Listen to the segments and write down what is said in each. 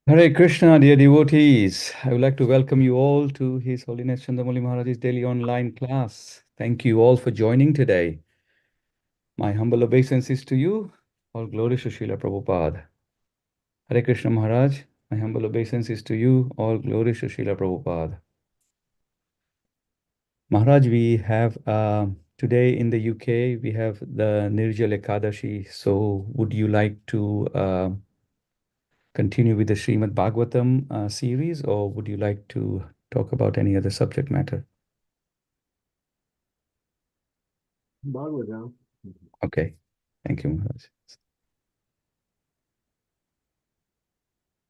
Hare Krishna, dear devotees. I would like to welcome you all to His Holiness Chandramauli Maharaj's daily online class. Thank you all for joining today. My humble obeisances to you. All glory to Srila Prabhupada. Hare Krishna Maharaj, my humble obeisances to you. All glory to Srila Prabhupada. Maharaj, we have today in the UK, we have the Nirjala Ekadashi. So would you like to continue with the Srimad Bhagavatam series, or would you like to talk about any other subject matter? Bhagavatam. Okay. Thank you, Maharaj.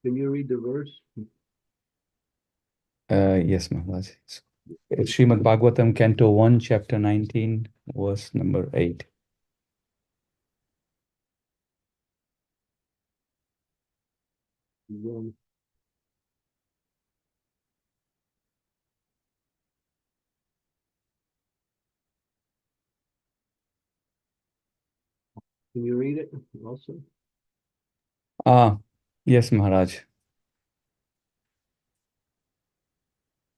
Can you read the verse? Yes, Maharaj. It's Srimad Bhagavatam, Canto 1, Chapter 19, verse number 8. Can you read it also? Yes, Maharaj.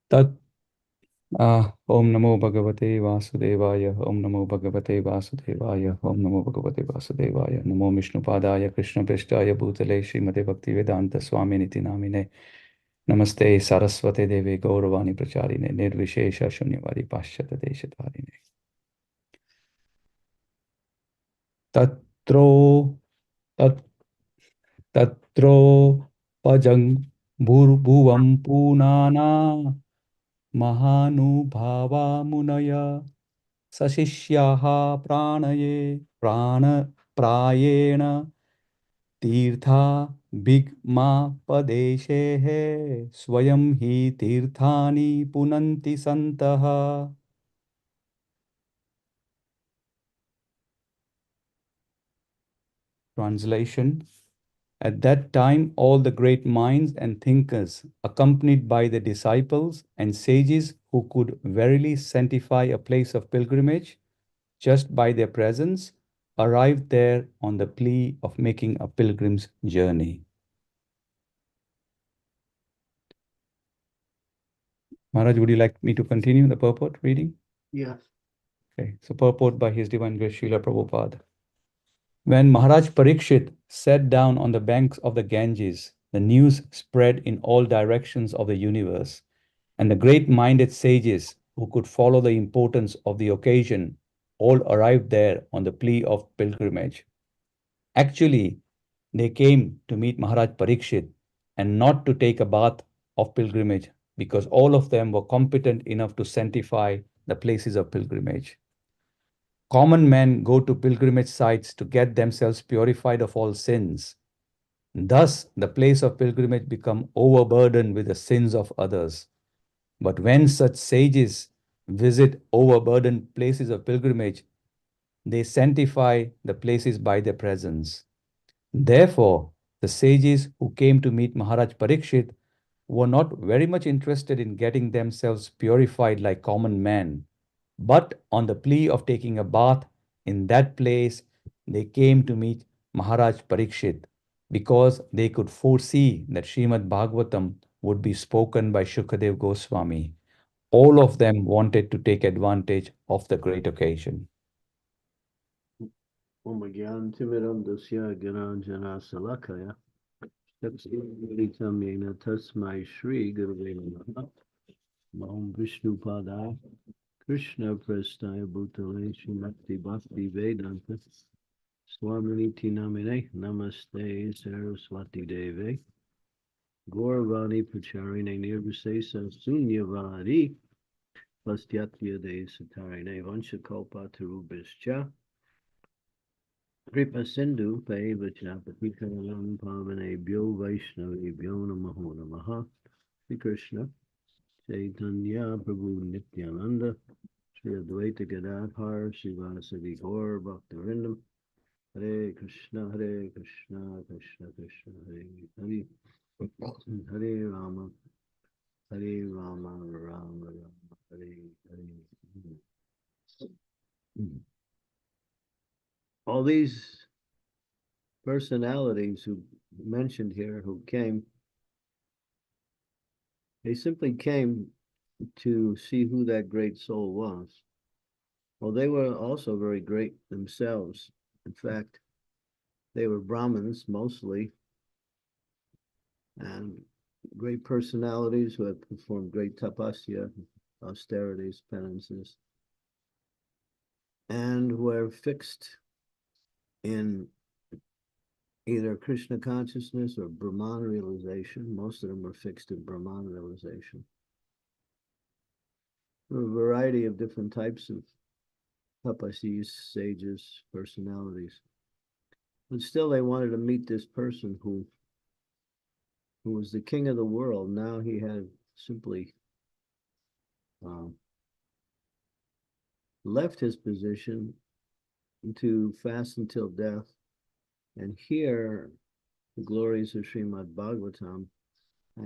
Tat Om Namo Bhagavate Vasudevaya, Om Namo Bhagavate Vasudevaya, Om Namo Bhagavate Vasudevaya, Namo Vishnupadaya, Krishna Prishtaya Bhutale, Srimate Bhaktivedanta Swami Niti Namine, Namaste Saraswate Deve Gauravani Pracharine, Nirvishesha Shunyavadi Pashyata Deshatvarine. Tatro tat, Tatro Pajang Bhurbhuvam Punana Mahanubhava Munaya Sashishyaha Prayena Tirtha Bhigma Padeshehe Swayam Hi Tirthani Punanti Santaha. Translation. At that time, all the great minds and thinkers, accompanied by the disciples and sages who could verily sanctify a place of pilgrimage just by their presence, arrived there on the plea of making a pilgrim's journey. Maharaj, would you like me to continue the purport reading? Yes. Okay, so purport by His Divine Grace Srila Prabhupada. When Maharaj Parikshit sat down on the banks of the Ganges, the news spread in all directions of the universe, and the great-minded sages who could follow the importance of the occasion all arrived there on the plea of pilgrimage. Actually, they came to meet Maharaj Parikshit and not to take a bath of pilgrimage because all of them were competent enough to sanctify the places of pilgrimage. Common men go to pilgrimage sites to get themselves purified of all sins. Thus, the place of pilgrimage become overburdened with the sins of others. But when such sages visit overburdened places of pilgrimage, they sanctify the places by their presence. Therefore, the sages who came to meet Maharaj Parikshit were not very much interested in getting themselves purified like common men, but on the plea of taking a bath in that place, they came to meet Maharaj Parikshit because they could foresee that Srimad Bhagavatam would be spoken by Shukadev Goswami. All of them wanted to take advantage of the great occasion. Om Gyan Timiram Dasya Gyananjana Salakaya Chakshuritam Yena Tasmai Shri Gurave Namaha Om Vishnu Padaya Krishna Prastaya Bhutale Srimati Bhakti Vedanta Swamini Tinamine Namaste Saraswati Deve Gauravani Pacharine Nirvisesa Sunyavadi Vastyatya De Satarine Vanshakalpa Tarubhischa Kripa Sindhu Paiva Chapatikalam Pavane Byo Vaishnavi Byo Namaho Namaha Sri Krishna Chaitanya Prabhu Nityananda Sri Advaita Gadadhar Srivasadi Gaur Bhaktivinoda Hare Krishna Krishna Krishna Hare Hare Hare Rama Hare Rama Rama Rama Hare Hare. All these personalities who mentioned here who came They simply came to see who that great soul was. Well, they were also very great themselves. In fact, they were Brahmins mostly, and great personalities who had performed great tapasya, austerities, penances, and were fixed in either Krishna consciousness or Brahman realization. Most of them were fixed in Brahman realization. There were a variety of different types of tapasis, sages, personalities. But still, they wanted to meet this person who was the king of the world. Now he had simply um, left his position to fast until death and hear the glories of Srimad Bhagavatam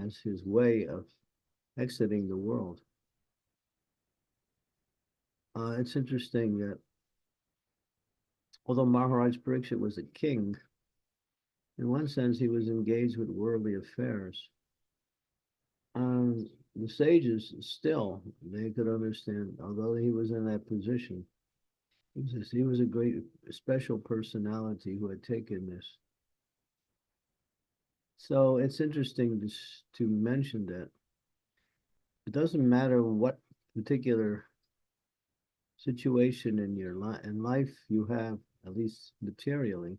as his way of exiting the world. It's interesting that although Maharaj Pariksit was a king, in one sense he was engaged with worldly affairs. The sages still, they could understand, although he was in that position, he was a great special personality who had taken this. So it's interesting to mention that it doesn't matter what particular situation in your life you have, at least materially.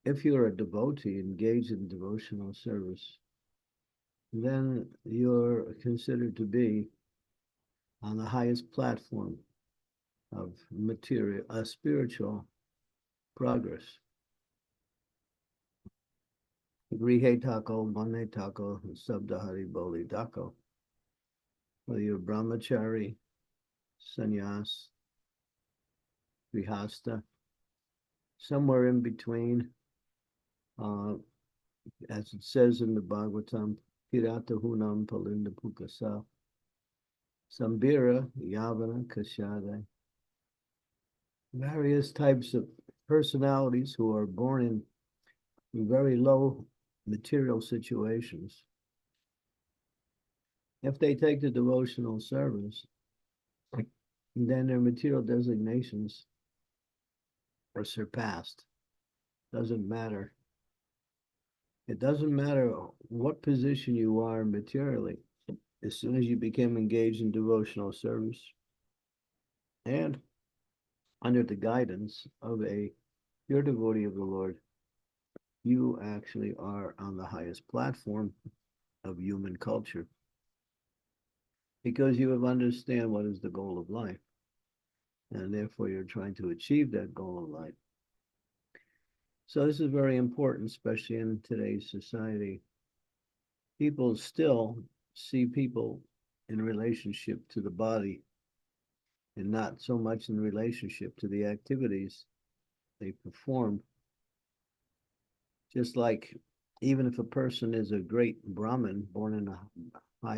If you're a devotee engaged in devotional service, then you're considered to be on the highest platform of material, spiritual progress. Grihe tako, mane tako, sabdahari boli tako. Whether you're brahmachari, sannyas, grihasta, somewhere in between, as it says in the Bhagavatam, pirata hunam palinda pukasa, sambira yavana kashade. Various types of personalities who are born in very low material situations. If they take the devotional service, then their material designations are surpassed. Doesn't matter. It doesn't matter what position you are materially. As soon as you become engaged in devotional service and under the guidance of a pure devotee of the Lord, you actually are on the highest platform of human culture because you have understand what is the goal of life, and therefore you're trying to achieve that goal of life. So this is very important, especially in today's society. People still see people in relationship to the body and not so much in relationship to the activities they perform. Just like even if a person is a great Brahmin born in a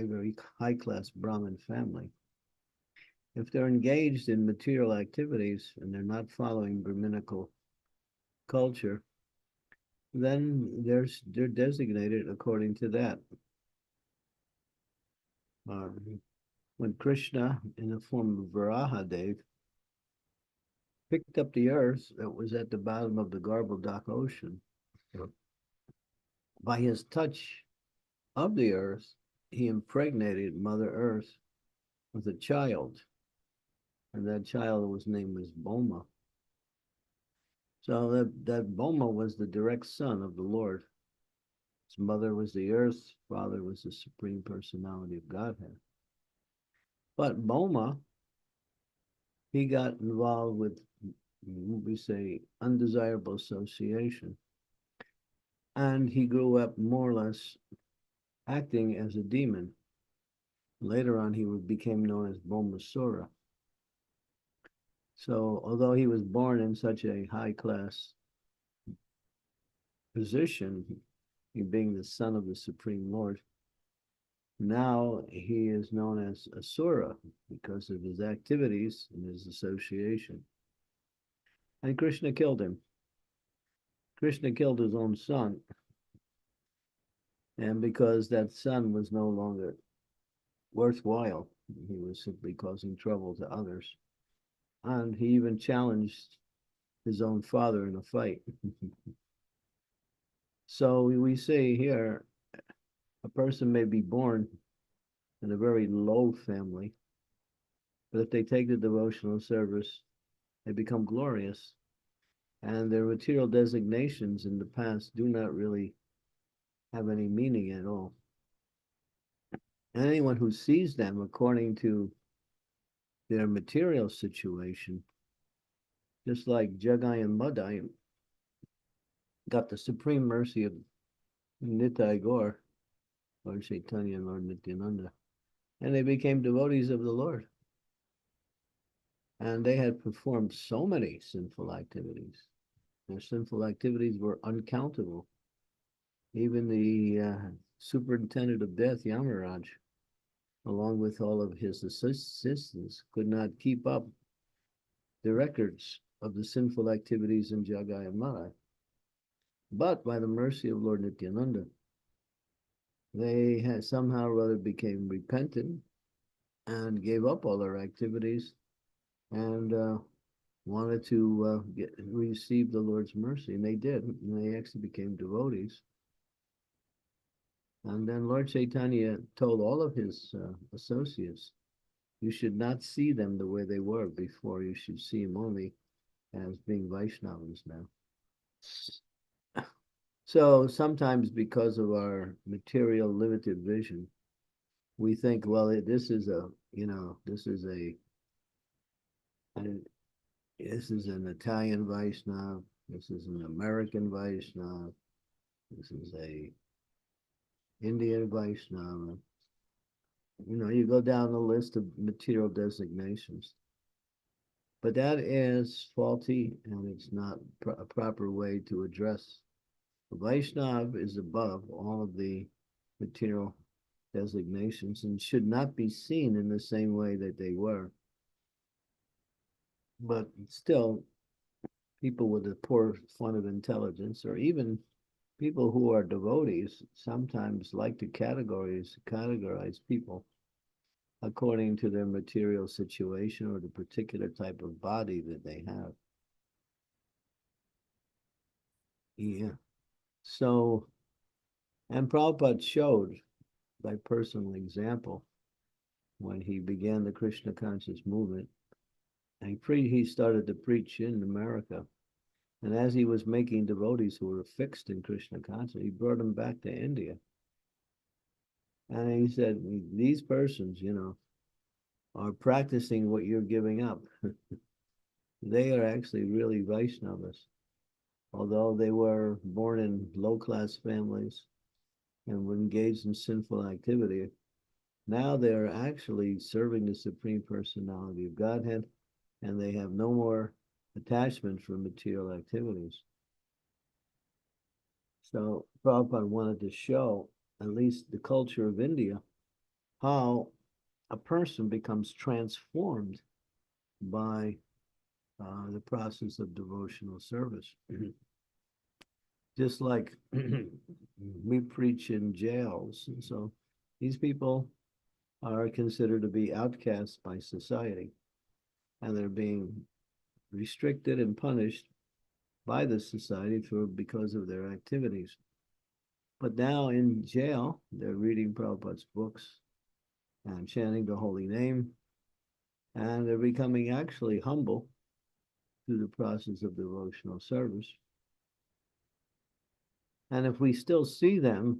very high class Brahmin family, if they're engaged in material activities and they're not following Brahminical culture, then they're designated according to that. When Krishna, in the form of Varahadev, picked up the earth that was at the bottom of the Garbhodak ocean, by his touch of the earth, he impregnated Mother Earth with a child, and that child was named as Boma. So that Boma was the direct son of the Lord. His mother was the earth, father was the Supreme Personality of Godhead. But Boma, he got involved with, we say, undesirable association. And he grew up more or less acting as a demon. Later on, he became known as Bomasura. So although he was born in such a high class position, he being the son of the Supreme Lord, now he is known as Asura because of his activities and his association. And Krishna killed him. Krishna killed his own son And because that son was no longer worthwhile, he was simply causing trouble to others. And he even challenged his own father in a fight. So we say here a person may be born in a very low family, but if they take the devotional service, they become glorious. And their material designations in the past do not really have any meaning at all. And anyone who sees them according to their material situation, just like Jagai and Madai got the supreme mercy of Nitai Gaur, Lord Chaitanya and Lord Nityananda, and they became devotees of the Lord. And they had performed so many sinful activities. Their sinful activities were uncountable. Even the superintendent of death, Yamaraj, along with all of his assistants, could not keep up the records of the sinful activities in Jagai and Madai. But by the mercy of Lord Nityananda, they had somehow or other became repentant and gave up all their activities and wanted to receive the Lord's mercy, and they did. And they actually became devotees. And then Lord Chaitanya told all of his associates, you should not see them the way they were before. You should see them only as being Vaishnavas now. So sometimes because of our material limited vision, we think, well, this is a, this is an Italian Vaishnava, this is an American Vaishnava, this is a Indian Vaishnava. You go down the list of material designations. But that is faulty, and it's not a proper way to address. The Vaishnava is above all of the material designations and should not be seen in the same way that they were. But still, people with a poor fund of intelligence, or even people who are devotees, sometimes like to categorize people according to their material situation or the particular type of body that they have. Yeah. So, and Prabhupada showed by personal example when he began the Krishna conscious movement, and he started to preach in America. And as he was making devotees who were fixed in Krishna consciousness, he brought them back to India. And he said, these persons, are practicing what you're giving up. They are actually really Vaishnavas, although they were born in low-class families and were engaged in sinful activity. Now they're actually serving the Supreme Personality of Godhead, and they have no more attachment for material activities. So Prabhupada wanted to show, at least the culture of India, how a person becomes transformed by the process of devotional service. Just like we preach in jails. And so these people are considered to be outcasts by society, and they're being restricted and punished by the society because of their activities. But now in jail, they're reading Prabhupada's books and chanting the holy name, and they're becoming actually humble through the process of devotional service. And if we still see them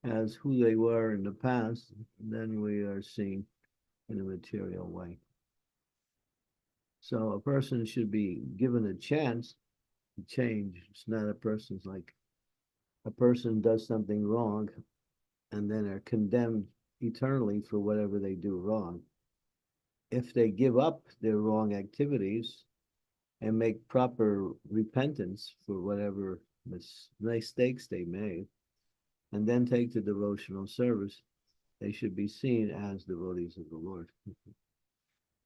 as who they were in the past, then we are seeing in a material way. So a person should be given a chance to change. It's not a person's like a person does something wrong and then are condemned eternally for whatever they do wrong. If they give up their wrong activities and make proper repentance for whatever mistakes they made, and then take the devotional service, they should be seen as devotees of the Lord.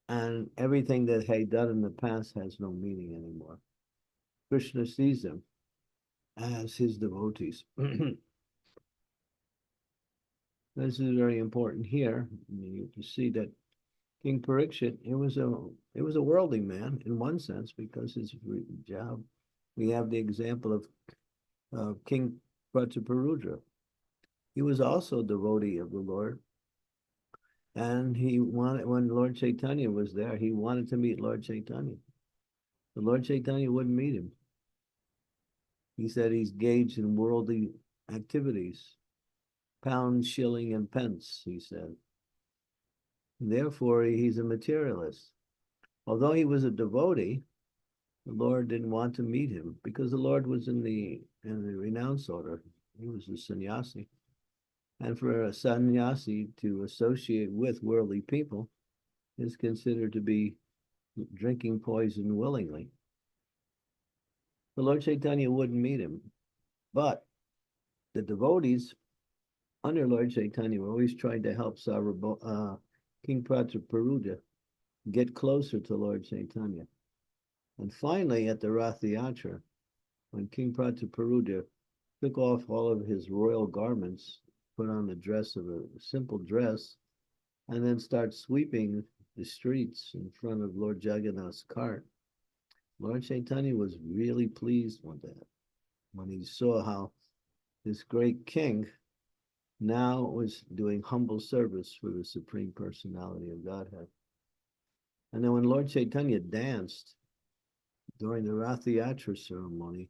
And everything that they done in the past has no meaning anymore. Krishna sees them as his devotees. This is very important here. You see that King Parikshit, it was a worldly man in one sense because his job. We have the example of King Prataparudra. He was also a devotee of the Lord, and he wanted when Lord Chaitanya was there, he wanted to meet Lord Chaitanya. The Lord Chaitanya wouldn't meet him. He said he's engaged in worldly activities, pound, shilling, and pence. He said, and therefore he's a materialist. Although he was a devotee, the Lord didn't want to meet him because the Lord was in the renounce order. He was a sannyasi. And for a sannyasi to associate with worldly people is considered to be drinking poison willingly. The Lord Chaitanya wouldn't meet him, but the devotees under Lord Chaitanya were always trying to help King Prataparudra get closer to Lord Chaitanya. And finally, at the Rath Yatra, when King Prataparudra took off all of his royal garments, put on a simple dress, and then start sweeping the streets in front of Lord Jagannath's cart, Lord Chaitanya was really pleased with that when he saw how this great king now was doing humble service for the Supreme Personality of Godhead. And then when Lord Chaitanya danced during the Rath Yatra ceremony,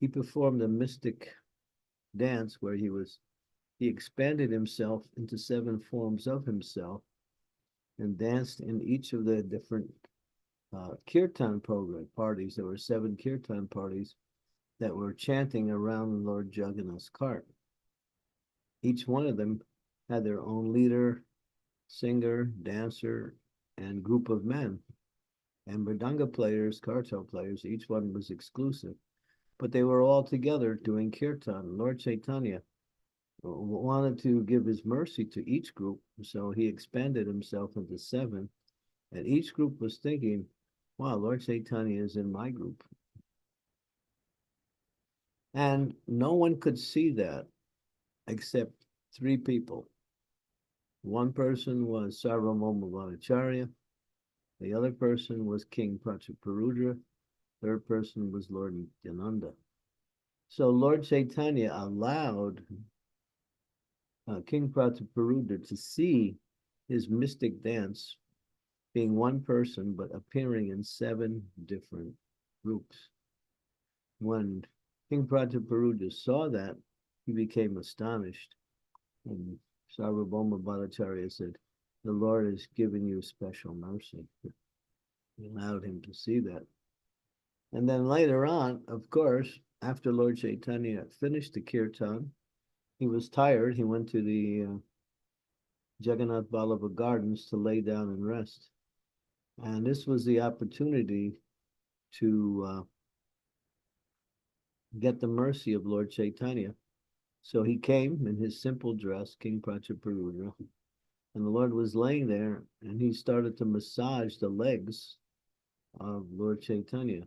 he performed a mystic dance where he expanded himself into 7 forms of himself and danced in each of the different kirtan program parties. There were 7 kirtan parties that were chanting around Lord Jagannath's cart. Each one of them had their own leader, singer, dancer, and group of men. And mridanga players, kartal players, each one was exclusive. But they were all together doing kirtan. Lord Chaitanya wanted to give his mercy to each group, so he expanded himself into 7. And each group was thinking, wow, Lord Chaitanya is in my group. And no one could see that except 3 people. One person was Sarvabhauma Bhattacharya, the other person was King Prataparudra, third person was Lord Nityananda. So Lord Chaitanya allowed King Prataparudra to see his mystic dance being one person but appearing in 7 different groups. When King Prataparudra saw that, he became astonished. And Sarvabhauma Bhattacharya said, the Lord has given you special mercy. He allowed him to see that. And then later on, of course, after Lord Chaitanya finished the kirtan, he was tired. He went to the Jagannath Vallabha Gardens to lay down and rest. And this was the opportunity to get the mercy of Lord Chaitanya. So he came in his simple dress, King Prataparudra, and the Lord was laying there, and he started to massage the legs of Lord Chaitanya.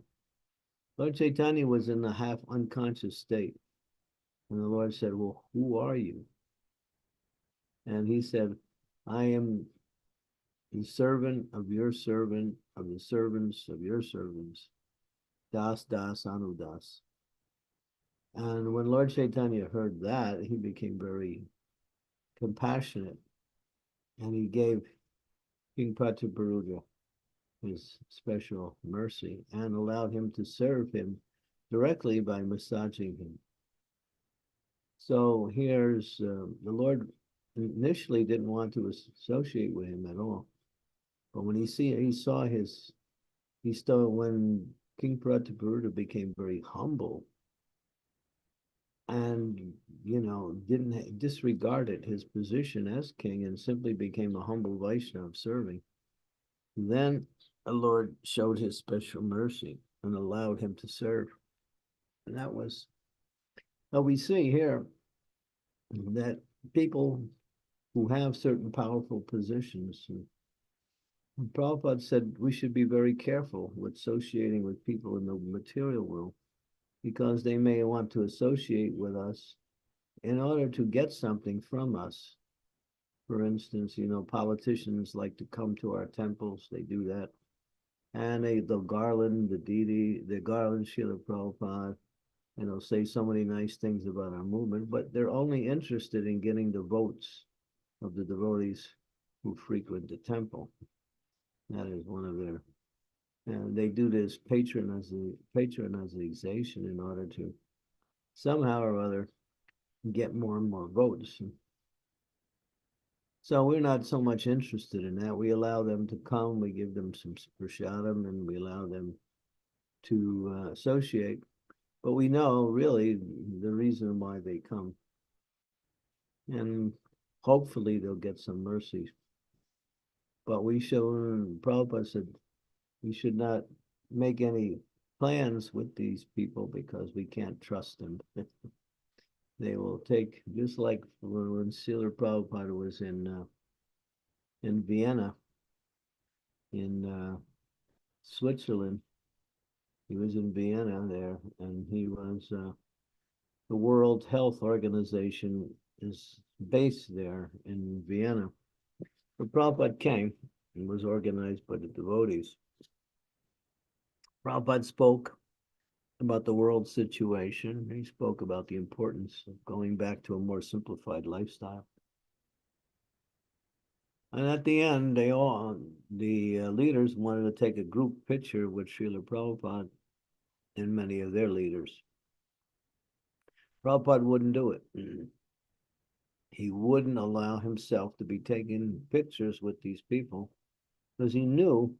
Lord Chaitanya was in a half unconscious state. And the Lord said, well, who are you? And he said, I am the servant of your servant, of the servants of your servants, Das Das Anudas. And when Lord Chaitanya heard that, he became very compassionate. And he gave King Prataparudra his special mercy and allowed him to serve him directly by massaging him. So here's the Lord initially didn't want to associate with him at all, but when when King Prataparudra became very humble and didn't disregarded his position as king and simply became a humble Vaishnava serving, then the Lord showed his special mercy and allowed him to serve. And that was how we see here that people who have certain powerful positions, and Prabhupada said we should be very careful with associating with people in the material world because they may want to associate with us in order to get something from us, for instance, politicians like to come to our temples, they do that. And they'll garland the deity, they garland Srila Prabhupada, and they'll say so many nice things about our movement, but they're only interested in getting the votes of the devotees who frequent the temple. That is one of their, and they do this patronization in order to somehow or other get more and more votes. So we're not so much interested in that. We allow them to come, we give them some prasadam, and we allow them to associate. But we know really the reason why they come. And hopefully they'll get some mercy. But Prabhupada said, we should not make any plans with these people because we can't trust them. They will take, just like when Srila Prabhupada was in Vienna, in Switzerland. He was in Vienna there, and he was, the World Health Organization is based there in Vienna. But Prabhupada came and was organized by the devotees. Prabhupada spoke about the world situation. He spoke about the importance of going back to a more simplified lifestyle. And at the end, the leaders wanted to take a group picture with Srila Prabhupada and many of their leaders. Prabhupada wouldn't do it. He wouldn't allow himself to be taking pictures with these people because he knew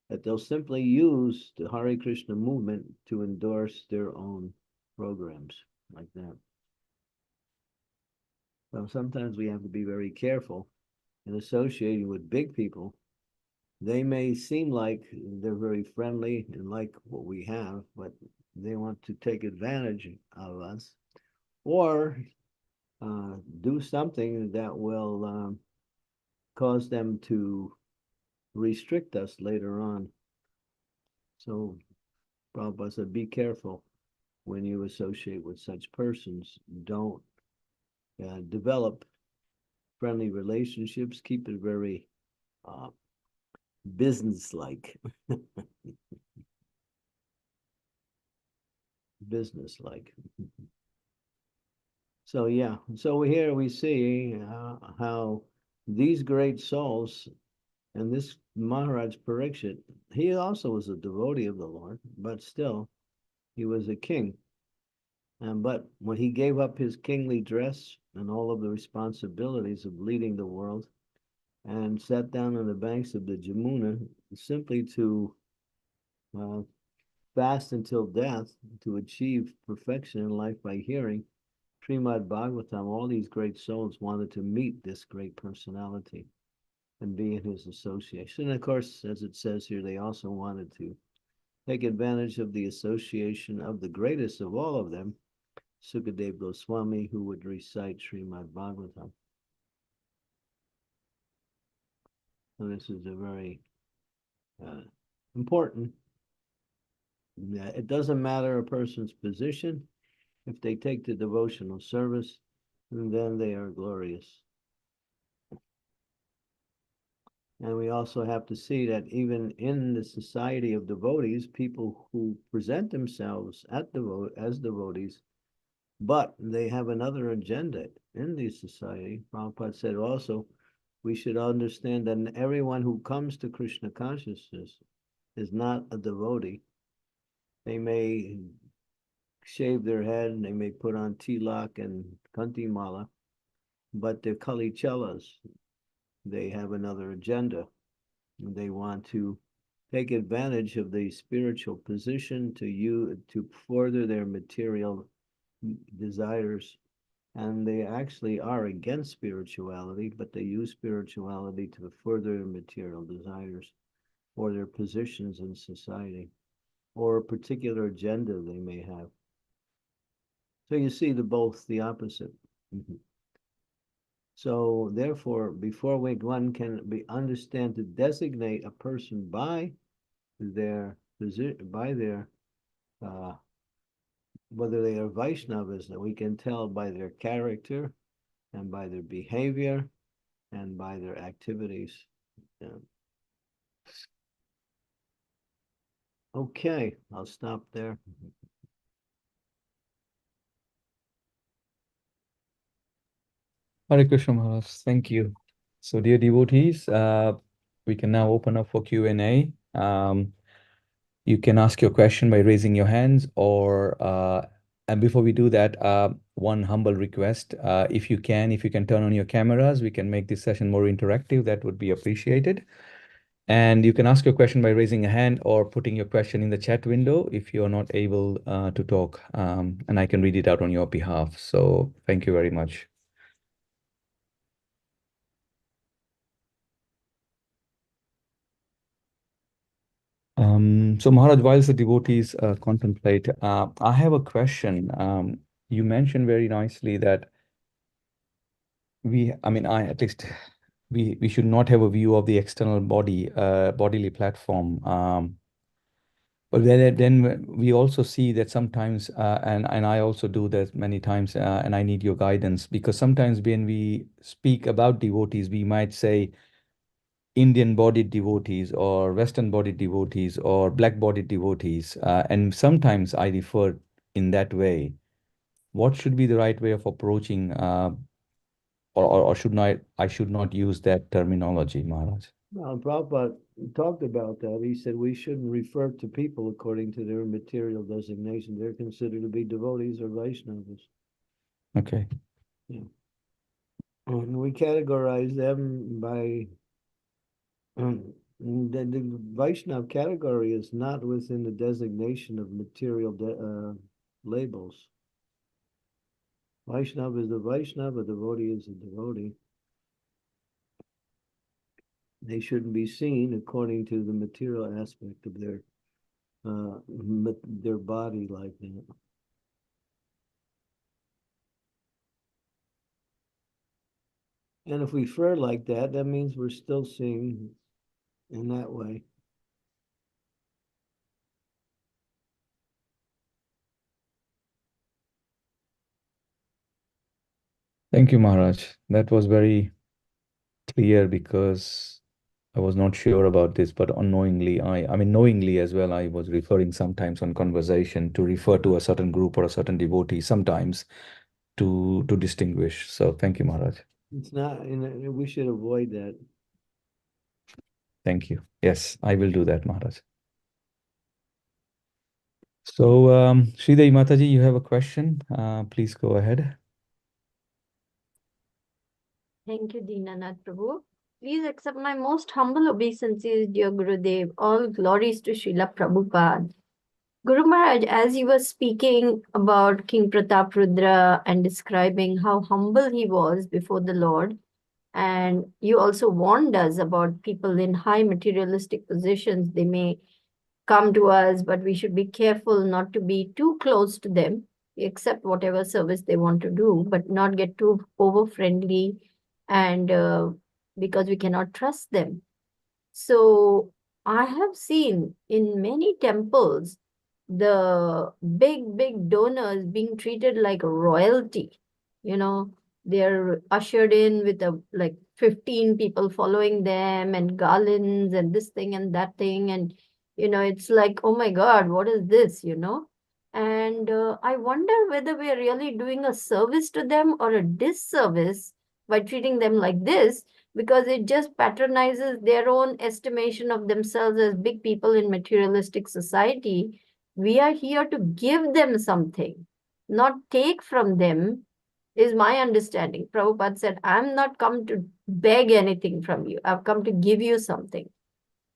that they'll simply use the Hare Krishna movement to endorse their own programs like that. So sometimes we have to be very careful in associating with big people. They may seem like they're very friendly and like what we have, but they want to take advantage of us or do something that will cause them to restrict us later on. So Prabhupada said, be careful when you associate with such persons. Don't develop friendly relationships. Keep it very business-like. Business-like. So yeah, so here we see how these great souls, and this Maharaj Parikshit, he also was a devotee of the Lord, but still, he was a king. But when he gave up his kingly dress and all of the responsibilities of leading the world, and sat down on the banks of the Jamuna simply to fast until death, to achieve perfection in life by hearing Srimad Bhagavatam, all these great souls wanted to meet this great personality and be in his association. And of course, as it says here, they also wanted to take advantage of the association of the greatest of all of them, Sukadeva Goswami, who would recite Srimad Bhagavatam. So this is a very important. It doesn't matter a person's position. If they take the devotional service, then they are glorious. And we also have to see that even in the society of devotees, people who present themselves as devotees, but they have another agenda in the society. Prabhupada said also, we should understand that everyone who comes to Krishna consciousness is not a devotee. They may shave their head and they may put on tilak and kanti mala, but they're kali chelas. They have another agenda. They want to take advantage of the spiritual position to further their material desires. And they actually are against spirituality, but they use spirituality to further their material desires or their positions in society or a particular agenda they may have. So you see the opposite. So therefore, before one can understand to designate a person by their whether they are Vaishnavas, that we can tell by their character and by their behavior and by their activities. Yeah. Okay, I'll stop there. Hare Krishna Maharaj, thank you. So, dear devotees, we can now open up for Q&A. You can ask your question by raising your hands, and before we do that, one humble request. If you can turn on your cameras, we can make this session more interactive. That would be appreciated. And you can ask your question by raising a hand or putting your question in the chat window if you're not able to talk, and I can read it out on your behalf. So thank you very much. So Maharaj, whilst the devotees contemplate, I have a question. You mentioned very nicely that I at least we should not have a view of the external bodily platform. But then we also see that sometimes, and I also do that many times, and I need your guidance because sometimes when we speak about devotees, we might say Indian-bodied devotees or Western-bodied devotees or black-bodied devotees, and sometimes I refer in that way. What should be the right way of approaching, or I should not use that terminology, Maharaj? Now, Prabhupada talked about that. He said we shouldn't refer to people according to their material designation. They're considered to be devotees or Vaishnavas. Okay. Yeah. And we categorize them by the Vaishnav category is not within the designation of material labels. Vaishnav is a Vaishnav, a devotee is a devotee. They shouldn't be seen according to the material aspect of their body like that. And if we refer like that, that means we're still seeing in that way. Thank you, Maharaj. That was very clear because I was not sure about this, but unknowingly, knowingly as well, I was referring sometimes on conversation to refer to a certain group or a certain devotee sometimes to distinguish. So thank you, Maharaj. It's not, and we should avoid that. Thank you. Yes, I will do that, Maharaj. So, Sridevi Mataji, you have a question? Please go ahead. Thank you, Dinanath Prabhu. Please accept my most humble obeisances, dear Gurudev. All glories to Srila Prabhupada. Guru Maharaj, as you were speaking about King Pratap Rudra and describing how humble he was before the Lord, and you also warned us about people in high materialistic positions. They may come to us, but we should be careful not to be too close to them, accept whatever service they want to do, but not get too over friendly, and because we cannot trust them. So I have seen in many temples the big donors being treated like royalty. You know, they're ushered in with like 15 people following them and garlands and this thing and that thing. And, it's like, oh my God, what is this, And I wonder whether we are really doing a service to them or a disservice by treating them like this, because it just patronizes their own estimation of themselves as big people in materialistic society. We are here to give them something, not take from them, is my understanding. Prabhupada said, I'm not come to beg anything from you. I've come to give you something.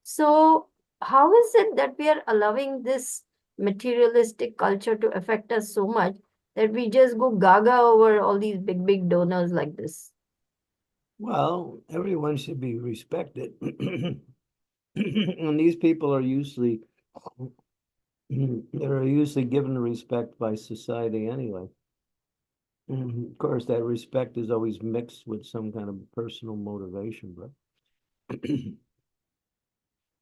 So how is it that we are allowing this materialistic culture to affect us so much that we just go gaga over all these big donors like this? Well, everyone should be respected. And these people are usually they're usually given respect by society anyway. Of course, that respect is always mixed with some kind of personal motivation,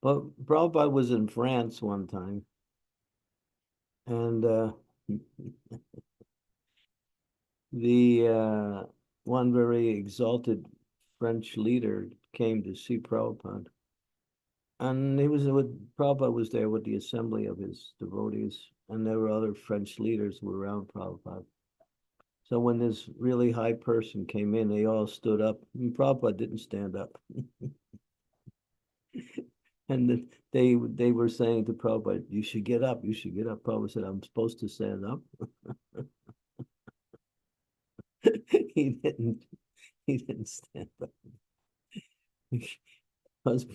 but Prabhupada was in France one time, and The one very exalted French leader came to see Prabhupada. And he was with Prabhupada was there with the assembly of his devotees, and there were other French leaders who were around Prabhupada. So when this really high person came in, they all stood up, and Prabhupada didn't stand up. And they were saying to Prabhupada, "You should get up. You should get up." Prabhupada said, "I'm supposed to stand up." he didn't. He didn't stand up. Because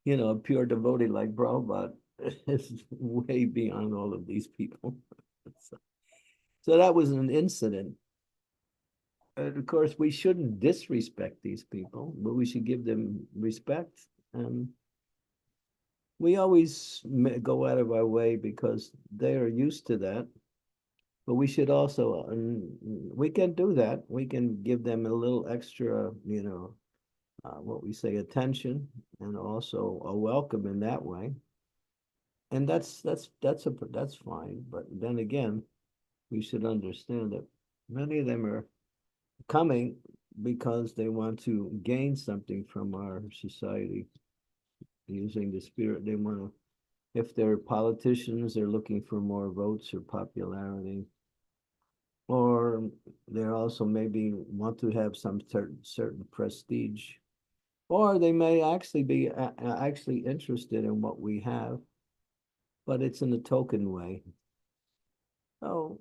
a pure devotee like Prabhupada is way beyond all of these people. So that was an incident. And of course, we shouldn't disrespect these people, but we should give them respect. And we always go out of our way because they are used to that. But we should also, we can do that. We can give them a little extra, what we say, attention, and also a welcome in that way. And that's fine. But then again, we should understand that many of them are coming because they want to gain something from our society using the spirit. They want to, if they're politicians, they're looking for more votes or popularity. Or they're also maybe want to have some certain prestige. Or they may actually be actually interested in what we have, but it's in a token way. So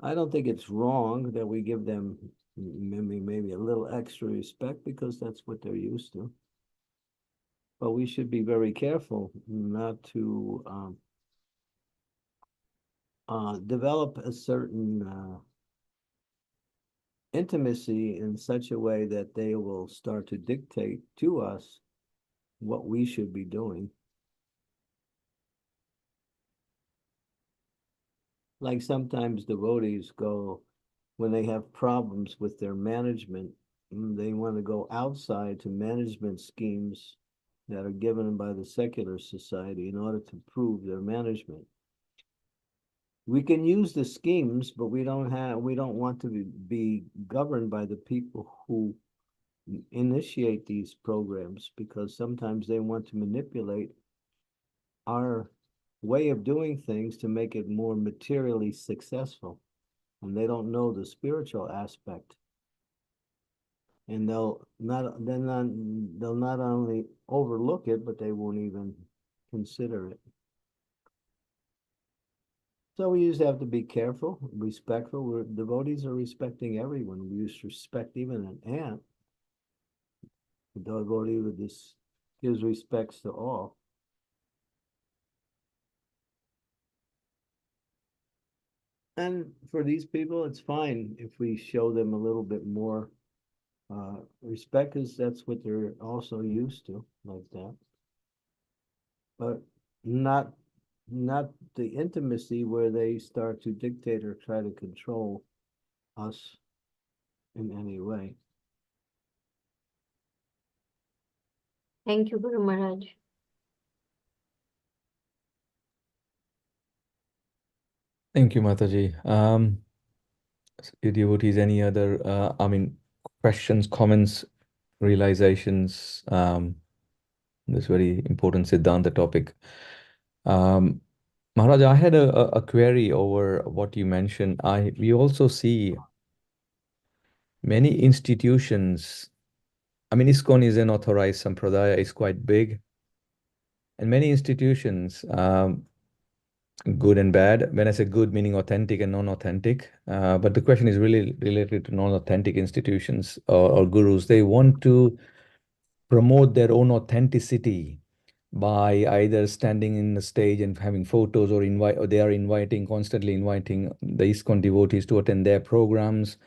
I don't think it's wrong that we give them maybe a little extra respect because that's what they're used to. But we should be very careful not to develop a certain intimacy in such a way that they will start to dictate to us what we should be doing. Like sometimes devotees go, when they have problems with their management, they want to go outside to management schemes that are given by the secular society in order to prove their management. We can use the schemes, but we don't want to be governed by the people who initiate these programs, because sometimes they want to manipulate our way of doing things to make it more materially successful, and they don't know the spiritual aspect, and they'll not only overlook it, but they won't even consider it. So we just have to be careful, respectful. Devotees are respecting everyone. We used to respect even an ant. The devotee with this gives respects to all. And for these people, it's fine if we show them a little bit more respect, because that's what they're also used to, like that. But not the intimacy where they start to dictate or try to control us in any way. Thank you, Guru Maharaj. Thank you, Mataji. Devotees, any other, questions, comments, realizations, this very important Siddhanta topic. Maharaj, I had a query over what you mentioned. We also see many institutions. I mean, ISKCON is an authorized sampradaya, is quite big, and many institutions, good and bad. When I say good, meaning authentic and non-authentic. But the question is really related to non-authentic institutions or gurus. They want to promote their own authenticity by either standing in the stage and having photos, or they are constantly inviting the ISKCON devotees to attend their programs.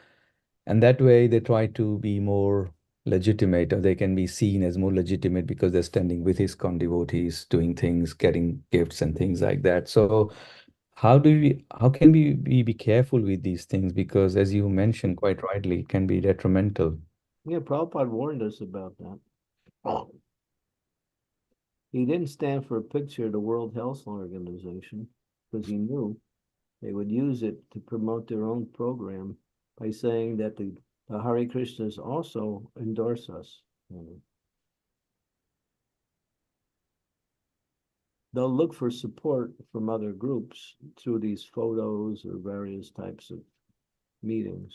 And that way they try to be more legitimate, or they can be seen as more legitimate because they're standing with ISKCON devotees, doing things, getting gifts and things like that. So how can we be careful with these things? Because as you mentioned quite rightly, it can be detrimental. Yeah, Prabhupada warned us about that. He didn't stand for a picture of the World Health Organization because he knew they would use it to promote their own program by saying that the Hare Krishnas also endorse us. They'll look for support from other groups through these photos or various types of meetings.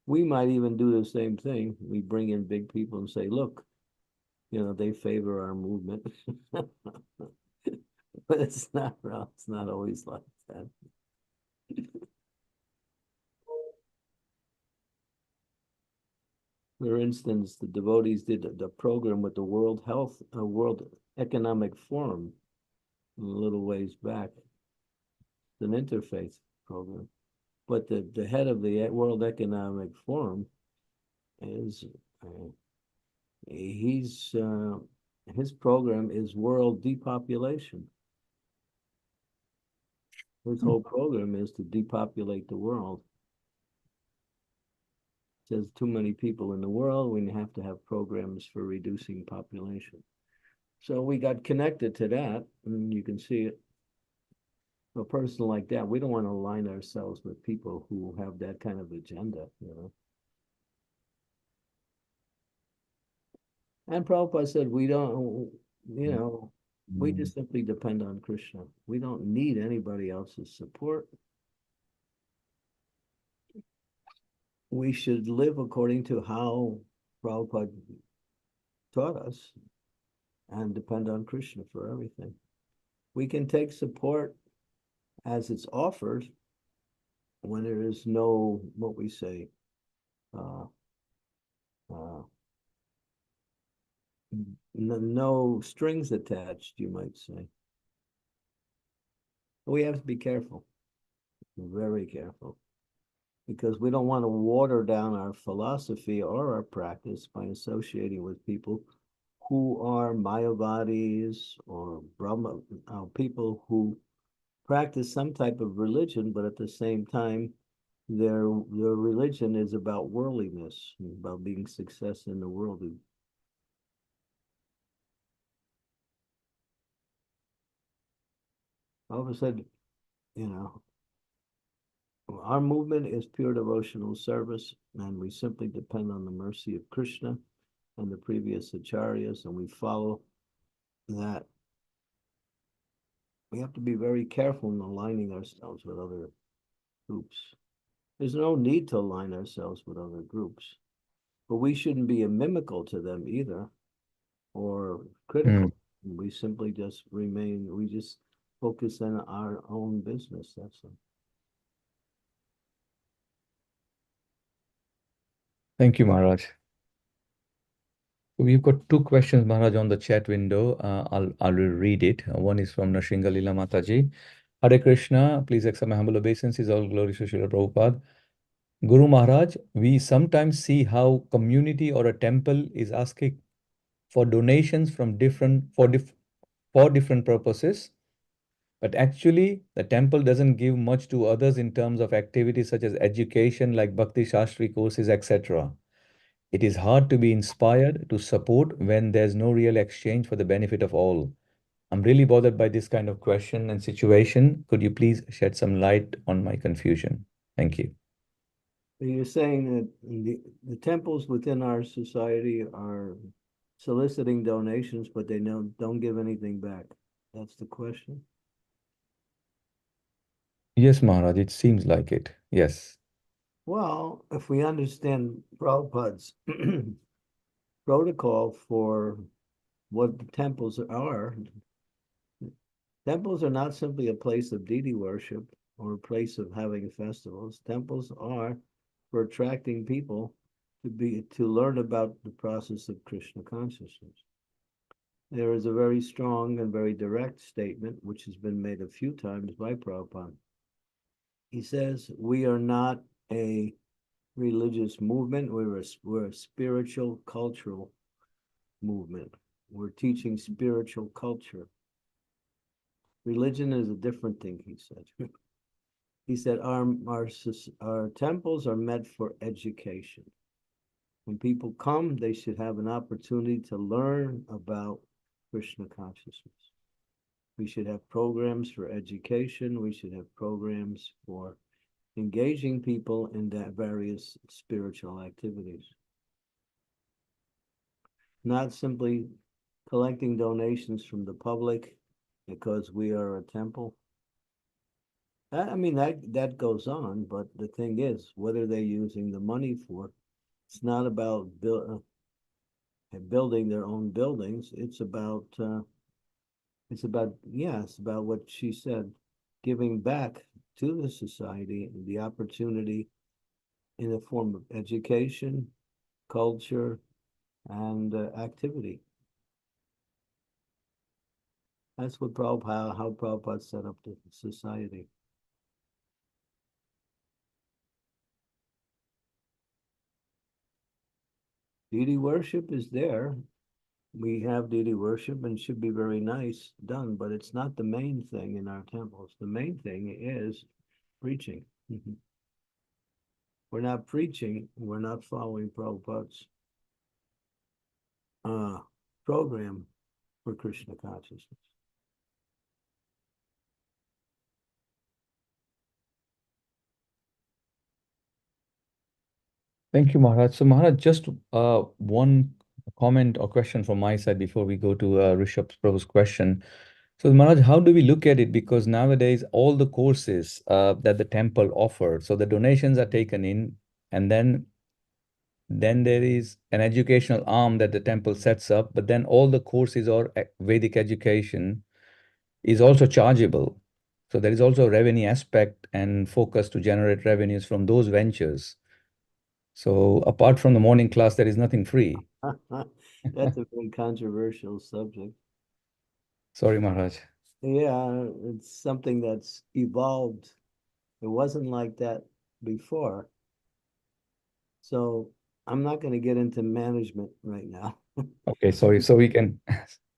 We might even do the same thing. We bring in big people and say, look, they favor our movement. But it's not always like that. For instance, the devotees did the program with the World Economic Forum a little ways back. It's an interfaith program. But the head of the World Economic Forum is his program is world depopulation. His whole program is to depopulate the world. There's too many people in the world. We have to have programs for reducing population. So we got connected to that, and you can see it. A person like that, we don't want to align ourselves with people who have that kind of agenda, And Prabhupada said, we don't, we just simply depend on Krishna. We don't need anybody else's support. We should live according to how Prabhupada taught us and depend on Krishna for everything. We can take support as it's offered when there is no, what we say, no strings attached, you might say. We have to be careful, very careful, because we don't want to water down our philosophy or our practice by associating with people who are Mayavadis or Brahma, people who practice some type of religion, but at the same time, their religion is about worldliness, about being success in the world. All of a sudden, our movement is pure devotional service, and we simply depend on the mercy of Krishna and the previous acharyas, and we follow that. We have to be very careful in aligning ourselves with other groups. There's no need to align ourselves with other groups, but we shouldn't be inimical to them either, or critical. We simply just we just focus on our own business. That's all. Thank you, Maharaj. We've got two questions, Maharaj, on the chat window. I'll read it. One is from Nashingalila Mataji. Hare Krishna, please accept my humble obeisances. All glory to Srila Prabhupada. Guru Maharaj, we sometimes see how community or a temple is asking for donations from for different purposes, but actually the temple doesn't give much to others in terms of activities such as education, like Bhakti Shastri courses, etc. It is hard to be inspired to support when there's no real exchange for the benefit of all. I'm really bothered by this kind of question and situation. Could you please shed some light on my confusion? Thank you. So you're saying that the temples within our society are soliciting donations, but they don't give anything back. That's the question. Yes, Maharaj, it seems like it. Yes. Well, if we understand Prabhupada's protocol for what the temples are not simply a place of deity worship or a place of having festivals. Temples are for attracting people to learn about the process of Krishna consciousness. There is a very strong and very direct statement, which has been made a few times by Prabhupada. He says, we are not a religious movement, we're a spiritual cultural movement. We're teaching spiritual culture. Religion is a different thing, he said. He said, our temples are meant for education. When people come, they should have an opportunity to learn about Krishna consciousness. We should have programs for education. We should have programs for engaging people in that various spiritual activities. Not simply collecting donations from the public because we are a temple. I mean, that goes on, but the thing is, what are they using the money for? It's not about building their own buildings. It's about what she said, giving back to the society the opportunity in the form of education, culture, and activity. That's what how Prabhupada set up the society. Deity worship is there. We have deity worship and should be very nice done, but it's not the main thing in our temples. The main thing is preaching. We're not preaching, we're not following Prabhupada's program for Krishna consciousness. Thank you, Maharaj. So, Maharaj, just one comment or question from my side before we go to Rishabh Prabhu's question. So, Maharaj, how do we look at it? Because nowadays, all the courses that the temple offers, so the donations are taken in, and then there is an educational arm that the temple sets up, but then all the courses or Vedic education is also chargeable. So there is also a revenue aspect and focus to generate revenues from those ventures. So apart from the morning class, there is nothing free. That's a very controversial subject. Sorry, Maharaj. Yeah, it's something that's evolved. It wasn't like that before. So I'm not going to get into management right now. Okay, sorry. So we can.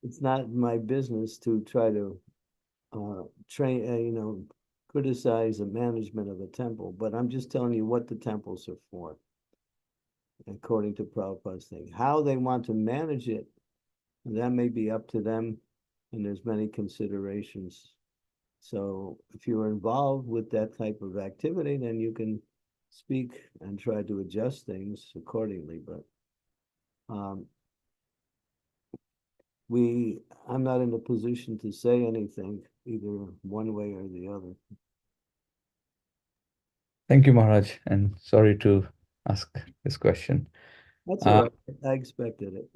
It's not my business to try to criticize the management of a temple, but I'm just telling you what the temples are for, according to Prabhupada's thing. How they want to manage it, that may be up to them, and there's many considerations. So if you're involved with that type of activity, then you can speak and try to adjust things accordingly. But I'm not in a position to say anything either one way or the other. Thank you, Maharaj. And sorry to ask this question. That's all right. I expected it.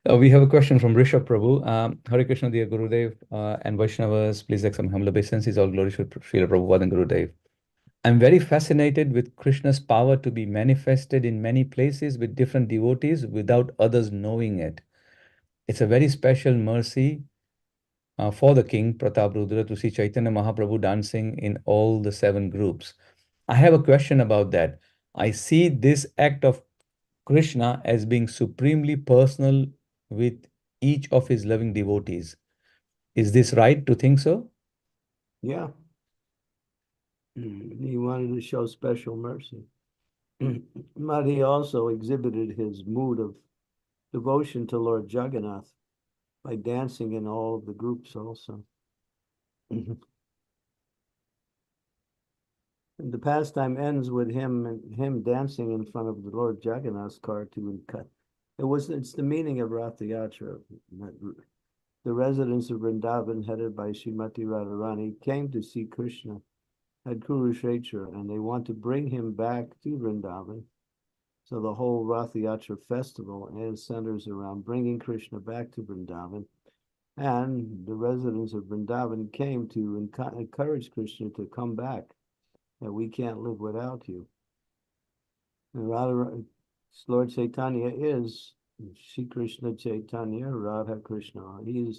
We have a question from Rishabh Prabhu. Hare Krishna, dear Gurudev and Vaishnavas, please accept my humble obeisances. All glory to Srila Prabhupada and Gurudev. I'm very fascinated with Krishna's power to be manifested in many places with different devotees without others knowing it. It's a very special mercy for the king, Pratap Rudra, to see Chaitanya Mahaprabhu dancing in all the 7 groups. I have a question about that. I see this act of Krishna as being supremely personal with each of his loving devotees. Is this right to think so? Yeah. He wanted to show special mercy. But he also exhibited his mood of devotion to Lord Jagannath by dancing in all of the groups also. And the pastime ends with him dancing in front of the Lord Jagannath's car to cut. It's the meaning of Rath Yatra. The residents of Vrindavan, headed by Srimati Radharani, came to see Krishna at Kurukshetra, and they want to bring him back to Vrindavan. So the whole Rath Yatra festival centers around bringing Krishna back to Vrindavan. And the residents of Vrindavan came to encourage Krishna to come back, that we can't live without you. And Lord Chaitanya is Shri Krishna Chaitanya, Radha Krishna. He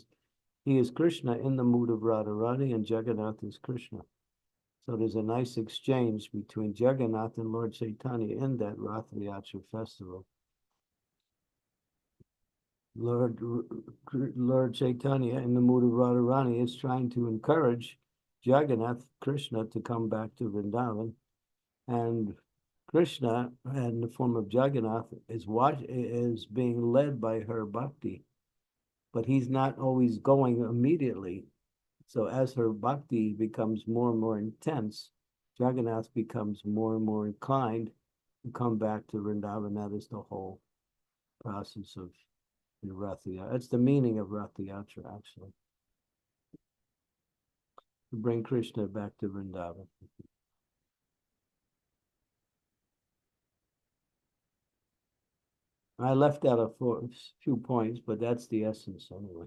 is Krishna in the mood of Radharani, and Jagannath is Krishna. So there's a nice exchange between Jagannath and Lord Chaitanya in that Rath Yatra festival. Lord Chaitanya, in the mood of Radharani, is trying to encourage Jagannath, Krishna, to come back to Vrindavan. And Krishna, in the form of Jagannath, is being led by her bhakti. but he's not always going immediately. So as her bhakti becomes more and more intense, Jagannath becomes more and more inclined to come back to Vrindavan. That is the whole process of Rath Yatra. That's the meaning of Rath Yatra, actually. To bring Krishna back to Vrindavan. I left out a few points, but that's the essence anyway.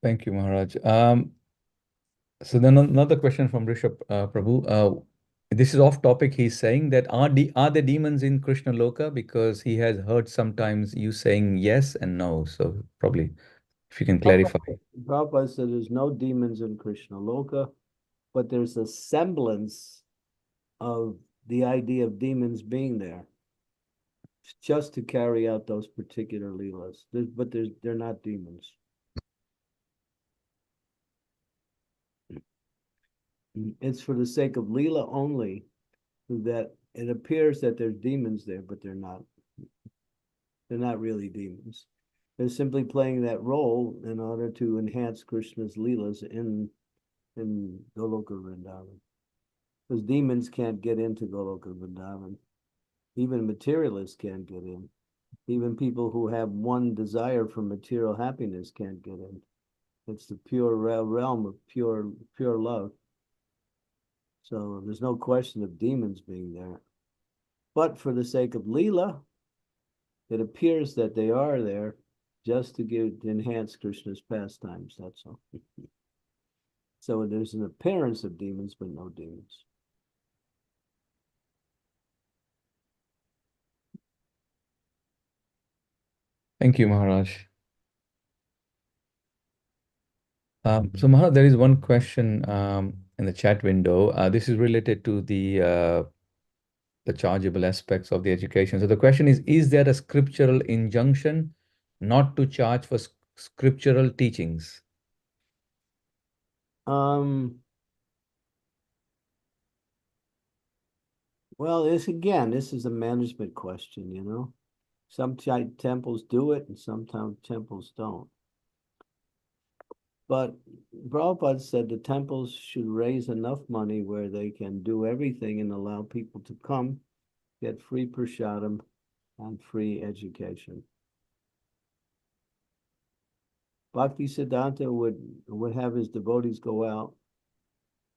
Thank you, Maharaj. So then another question from Rishabh Prabhu. This is off topic. He's saying that are there demons in Krishna Loka? Because he has heard sometimes you saying yes and no. So probably if you can clarify. Prabhupada said there's no demons in Krishna Loka, but there's a semblance of the idea of demons being there just to carry out those particular leelas. But they're not demons. It's for the sake of leela only that it appears that there's demons there, but they're not. They're not really demons. They're simply playing that role in order to enhance Krishna's leelas in Goloka Vrindavan. Because demons can't get into Goloka Vrindavan. Even materialists can't get in. Even people who have one desire for material happiness can't get in. It's the pure realm of pure love. So there's no question of demons being there. But for the sake of Leela, it appears that they are there just to enhance Krishna's pastimes, that's all. So there's an appearance of demons, but no demons. Thank you, Maharaj. So Maharaj, there is one question in the chat window. This is related to the chargeable aspects of the education. So the question is there a scriptural injunction not to charge for scriptural teachings? Well, this is a management question, you know. Some temples do it and sometimes temples don't. But Prabhupada said the temples should raise enough money where they can do everything and allow people to come, get free prasadam and free education. Bhakti Siddhanta would have his devotees go out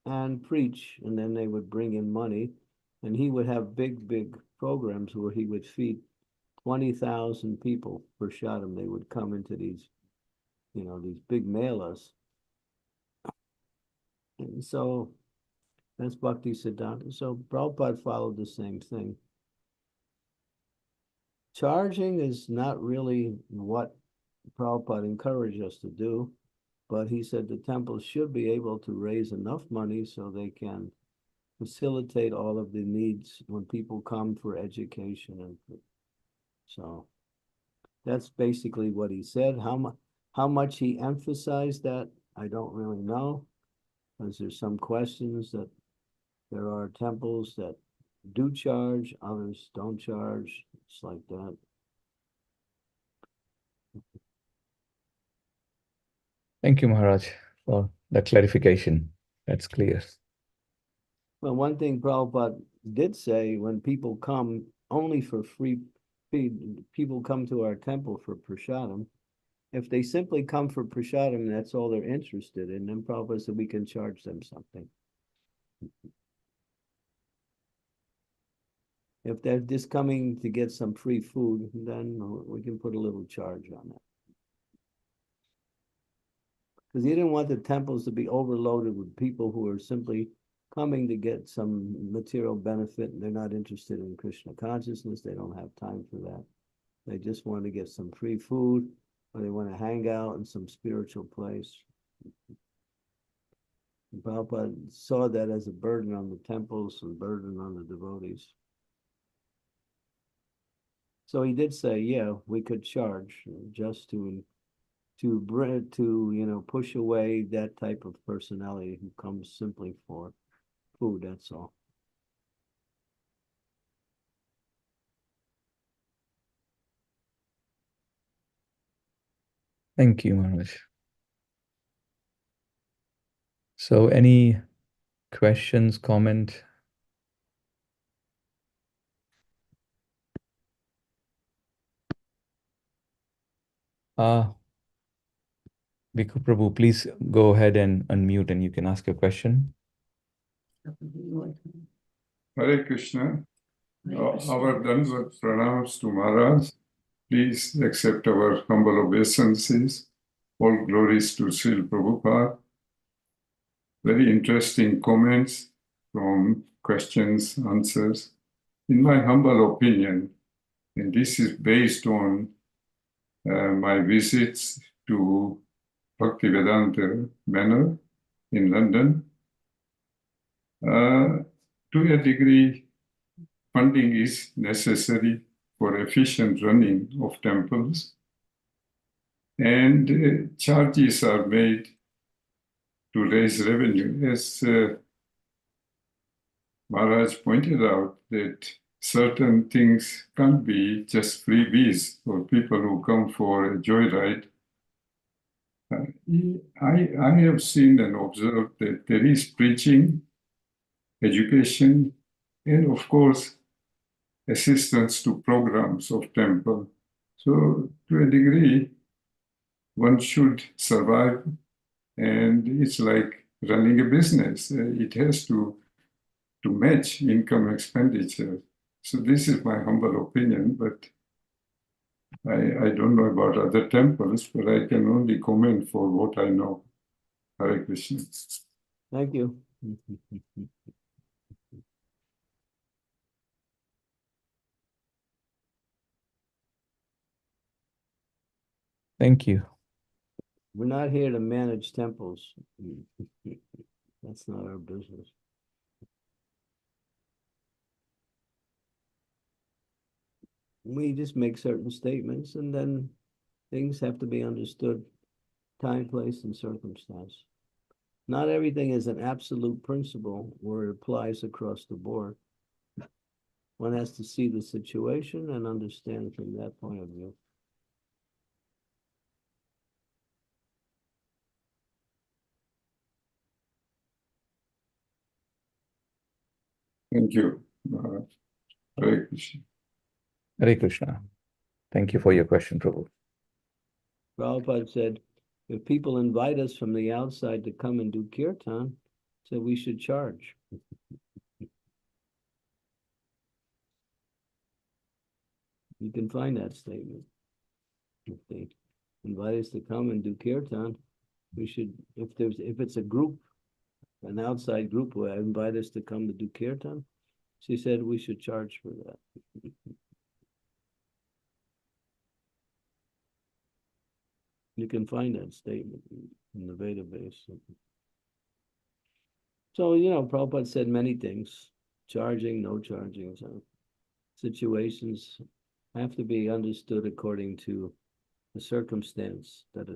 and preach, and then they would bring in money, and he would have big programs where he would feed 20,000 people per shadam. They would come into these big melas. And so that's Bhakti Siddhanta. So Prabhupada followed the same thing. Charging is not really what Prabhupada encouraged us to do, but he said the temples should be able to raise enough money so they can facilitate all of the needs when people come for education. And so that's basically what he said. How much he emphasized that, I don't really know, because there's some questions that there are temples that do charge, others don't charge. It's like that. Thank you, Maharaj, for the clarification. That's clear. Well, one thing Prabhupada did say, when people come only for free feed, people come to our temple for prasadam. If they simply come for prasadam, that's all they're interested in, then Prabhupada said we can charge them something. If they're just coming to get some free food, then we can put a little charge on that. Because he didn't want the temples to be overloaded with people who are simply coming to get some material benefit, and they're not interested in Krishna consciousness. They don't have time for that. They just want to get some free food, or they want to hang out in some spiritual place. And Prabhupada saw that as a burden on the temples and burden on the devotees. So he did say, yeah, we could charge just to push away that type of personality who comes simply for food, that's all. Thank you, Maharaj. So, any questions, comment? Bhikkhu Prabhu, please go ahead and unmute and you can ask your question. Hare Krishna. Our Dandavat pranams to Maharaj. Please accept our humble obeisances. All glories to Srila Prabhupada. Very interesting comments from questions, answers. In my humble opinion, and this is based on my visits to Bhaktivedanta Manor in London, to a degree, funding is necessary for efficient running of temples, and charges are made to raise revenue. As Maharaj pointed out, that certain things can't be just freebies for people who come for a joyride. I have seen and observed that there is preaching, education, and of course, assistance to programs of temple. So to a degree, one should survive, and it's like running a business. It has to match income expenditure. So this is my humble opinion, but I don't know about other temples, but I can only comment for what I know. Hare Krishna. Thank you. Thank you. We're not here to manage temples. That's not our business. We just make certain statements, and then things have to be understood, time, place, and circumstance. Not everything is an absolute principle where it applies across the board. One has to see the situation and understand from that point of view. Thank you, Maharaj. Hare Krishna. Hare Krishna. Thank you for your question, Prabhu. Prabhupada said, if people invite us from the outside to come and do kirtan, so we should charge. You can find that statement. If they invite us to come and do kirtan, we should, if it's a group, an outside group who invite us to come to do kirtan, she said we should charge for that. You can find that statement in the database. So, Prabhupada said many things, charging, no charging. So situations have to be understood according to the circumstance that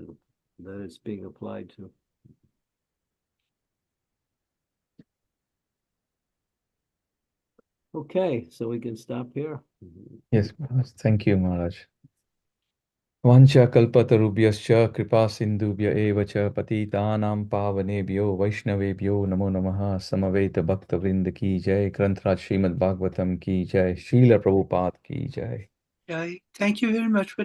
it's being applied to. Okay, so we can stop here. Yes, Maharaj. Thank you, Maharaj. Vancha kalpatarubhyascha kripa sindhubhya eva cha patitanam pavanebhyo vaishnavebhyo namo namaha samaveta bhakta vrinda ki jai Granth Srimad Bhagavatam ki jai Srila Prabhupada ki jai. Thank you very much for